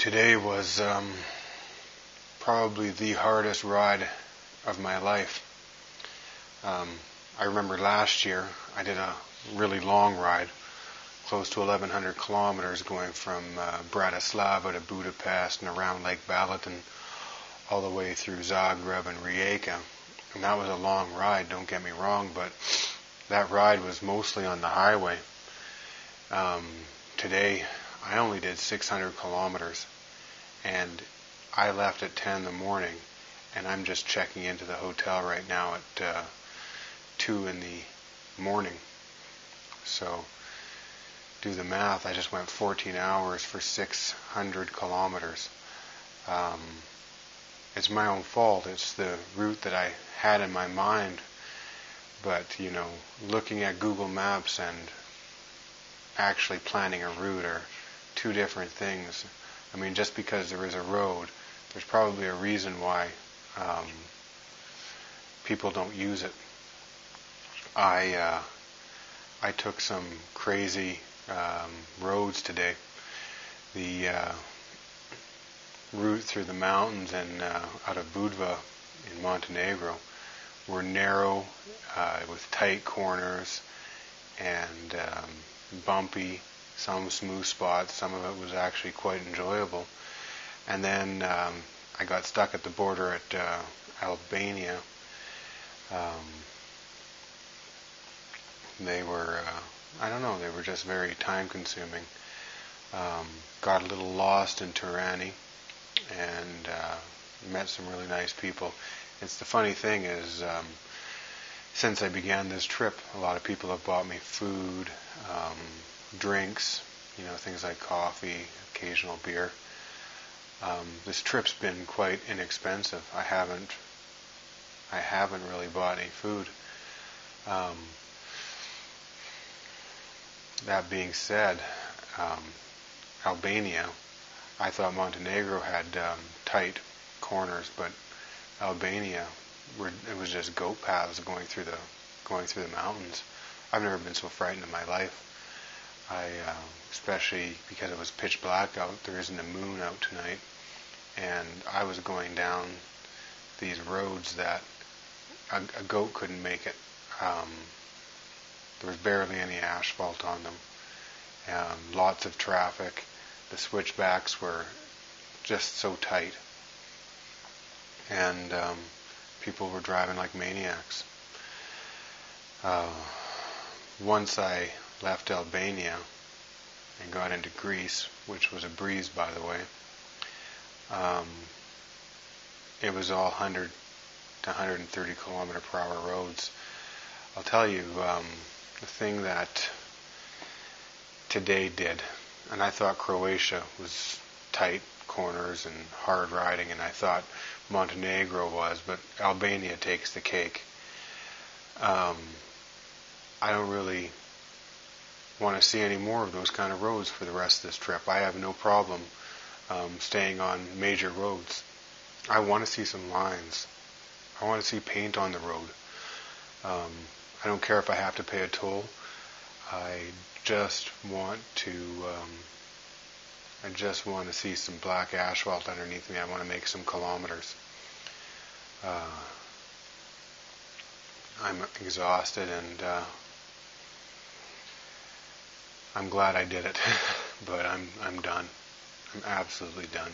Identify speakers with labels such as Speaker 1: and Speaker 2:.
Speaker 1: Today was probably the hardest ride of my life. I remember last year I did a really long ride, close to 1,100 kilometers, going from Bratislava to Budapest and around Lake Balaton all the way through Zagreb and Rijeka. And that was a long ride, don't get me wrong, but that ride was mostly on the highway. Today I only did 600 kilometers, and I left at 10 in the morning, and I'm just checking into the hotel right now at 2 in the morning. So do the math, I just went 14 hours for 600 kilometers. It's my own fault. It's the route that I had in my mind, but looking at Google Maps and actually planning a route are two different things. I mean, just because there is a road, there's probably a reason why people don't use it. I took some crazy roads today. The route through the mountains and out of Budva in Montenegro were narrow, with tight corners and bumpy, some smooth spots. Some of it was actually quite enjoyable. And then I got stuck at the border at Albania. They were, they were just very time consuming. Got a little lost in Tirani and met some really nice people. It's the funny thing is, since I began this trip, a lot of people have bought me food, drinks, things like coffee, occasional beer. This trip's been quite inexpensive. I haven't really bought any food. That being said, Albania, I thought Montenegro had tight corners, but Albania, it was just goat paths going through the mountains. I've never been so frightened in my life. Especially because it was pitch black out. There isn't a moon out tonight, and I was going down these roads that a goat couldn't make it. There was barely any asphalt on them. Lots of traffic. The switchbacks were just so tight, and people were driving like maniacs. Once I left Albania and got into Greece, which was a breeze, by the way, it was all 100 to 130 kilometer per hour roads. I'll tell you, the thing that today did, and I thought Croatia was tight corners and hard riding, and I thought Montenegro was, but Albania takes the cake. I don't really want to see any more of those kind of roads for the rest of this trip. I have no problem staying on major roads. I want to see some lines. I want to see paint on the road. I don't care if I have to pay a toll. I just want to see some black asphalt underneath me. I want to make some kilometers. I'm exhausted, and I'm glad I did it, but I'm done. I'm absolutely done.